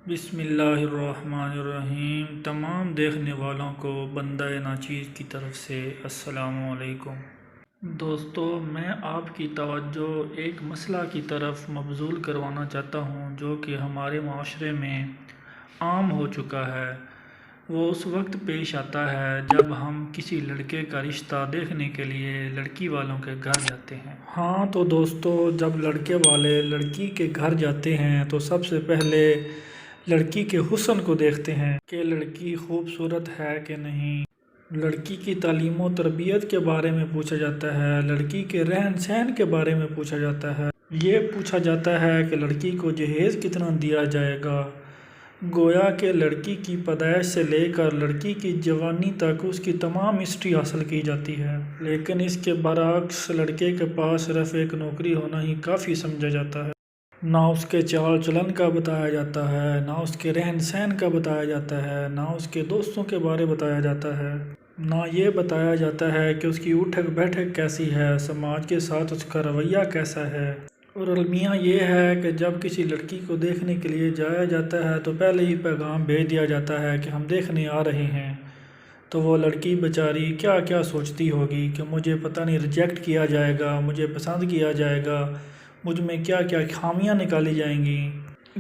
بسم اللہ الرحمن الرحیم۔ تمام دیکھنے والوں کو بندہ ناچیز کی طرف سے السلام علیکم۔ دوستو، میں آپ کی توجہ ایک مسئلہ کی طرف مبذول کروانا چاہتا ہوں جو کہ ہمارے معاشرے میں عام ہو چکا ہے۔ وہ اس وقت پیش آتا ہے جب ہم کسی لڑکے کا رشتہ دیکھنے کے لیے لڑکی والوں کے گھر جاتے ہیں۔ ہاں تو دوستو، جب لڑکے والے لڑکی کے گھر جاتے ہیں تو سب سے پہلے لڑکی کے حسن کو دیکھتے ہیں کہ لڑکی خوبصورت ہے کہ نہیں۔ لڑکی کی تعلیم و تربیت کے بارے میں پوچھا جاتا ہے، لڑکی کے رہن سہن کے بارے میں پوچھا جاتا ہے، یہ پوچھا جاتا ہے کہ لڑکی کو جہیز کتنا دیا جائے گا۔ گویا کہ لڑکی کی پیدائش سے لے کر لڑکی کی جوانی تک اس کی تمام ہسٹری حاصل کی جاتی ہے، لیکن اس کے برعکس لڑکے کے پاس صرف ایک نوکری ہونا ہی کافی سمجھا جاتا ہے۔ نہ اس کے چال چلن کا بتایا جاتا ہے، نہ اس کے رہن سہن کا بتایا جاتا ہے، نہ اس کے دوستوں کے بارے بتایا جاتا ہے، نہ یہ بتایا جاتا ہے کہ اس کی اٹھک بیٹھک کیسی ہے، سماج کے ساتھ اس کا رویہ کیسا ہے۔ اور المیہ یہ ہے کہ جب کسی لڑکی کو دیکھنے کے لیے جایا جاتا ہے تو پہلے ہی پیغام بھیج دیا جاتا ہے کہ ہم دیکھنے آ رہے ہیں۔ تو وہ لڑکی بیچاری کیا کیا سوچتی ہوگی کہ مجھے پتہ نہیں ریجیکٹ کیا جائے گا، مجھے پسند کیا جائے گا، مجھ میں کیا کیا خامیاں نکالی جائیں گی۔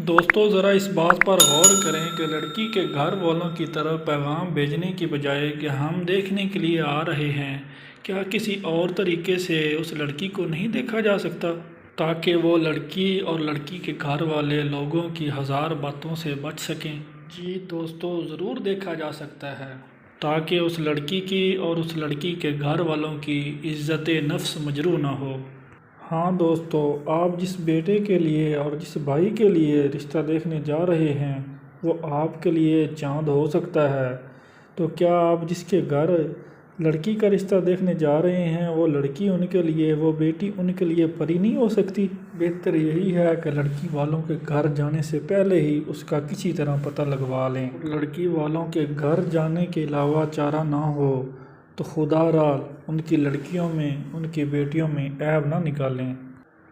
دوستو، ذرا اس بات پر غور کریں کہ لڑکی کے گھر والوں کی طرف پیغام بھیجنے کی بجائے کہ ہم دیکھنے کے لیے آ رہے ہیں، کیا کسی اور طریقے سے اس لڑکی کو نہیں دیکھا جا سکتا تاکہ وہ لڑکی اور لڑکی کے گھر والے لوگوں کی ہزار باتوں سے بچ سکیں؟ جی دوستو، ضرور دیکھا جا سکتا ہے، تاکہ اس لڑکی کی اور اس لڑکی کے گھر والوں کی عزت نفس مجروح نہ ہو۔ ہاں دوستو، آپ جس بیٹے کے لیے اور جس بھائی کے لیے رشتہ دیکھنے جا رہے ہیں وہ آپ کے لیے چاند ہو سکتا ہے، تو کیا آپ جس کے گھر لڑکی کا رشتہ دیکھنے جا رہے ہیں وہ لڑکی ان کے لیے، وہ بیٹی ان کے لیے پری نہیں ہو سکتی؟ بہتر یہی ہے کہ لڑکی والوں کے گھر جانے سے پہلے ہی اس کا کسی طرح پتہ لگوا لیں۔ لڑکی والوں کے گھر جانے کے علاوہ چارہ نہ ہو تو خدا را ان کی لڑکیوں میں، ان کی بیٹیوں میں عیب نہ نکالیں۔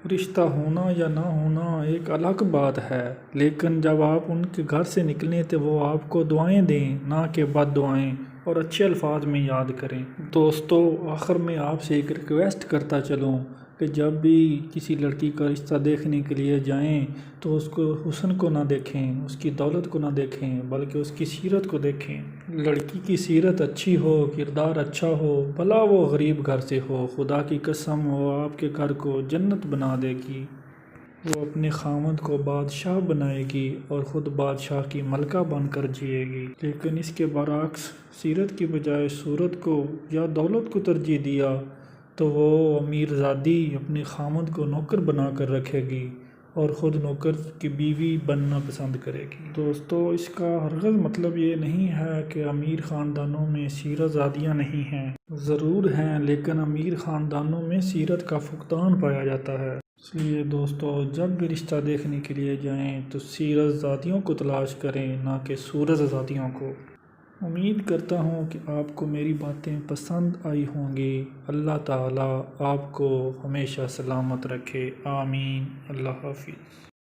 رشتہ ہونا یا نہ ہونا ایک الگ بات ہے، لیکن جب آپ ان کے گھر سے نکلیں تو وہ آپ کو دعائیں دیں، نہ کہ بد دعائیں، اور اچھے الفاظ میں یاد کریں۔ دوستو، آخر میں آپ سے ایک ریکویسٹ کرتا چلوں کہ جب بھی کسی لڑکی کا رشتہ دیکھنے کے لیے جائیں تو اس کو حسن کو نہ دیکھیں، اس کی دولت کو نہ دیکھیں، بلکہ اس کی سیرت کو دیکھیں۔ لڑکی کی سیرت اچھی ہو، کردار اچھا ہو، بھلا وہ غریب گھر سے ہو، خدا کی قسم وہ آپ کے گھر کو جنت بنا دے گی۔ وہ اپنے خاوند کو بادشاہ بنائے گی اور خود بادشاہ کی ملکہ بن کر جیے گی۔ لیکن اس کے برعکس سیرت کی بجائے صورت کو یا دولت کو ترجیح دیا تو وہ امیر زادی اپنے خاوند کو نوکر بنا کر رکھے گی اور خود نوکر کی بیوی بننا پسند کرے گی۔ دوستو، اس کا ہرگز مطلب یہ نہیں ہے کہ امیر خاندانوں میں سیرت زادیاں نہیں ہیں، ضرور ہیں، لیکن امیر خاندانوں میں سیرت کا فقدان پایا جاتا ہے۔ اس لیے دوستو، جب بھی رشتہ دیکھنے کے لیے جائیں تو سیرت زادیوں کو تلاش کریں، نہ کہ صورت زادیوں کو۔ امید کرتا ہوں کہ آپ کو میری باتیں پسند آئی ہوں گی۔ اللہ تعالیٰ آپ کو ہمیشہ سلامت رکھے، آمین۔ اللہ حافظ۔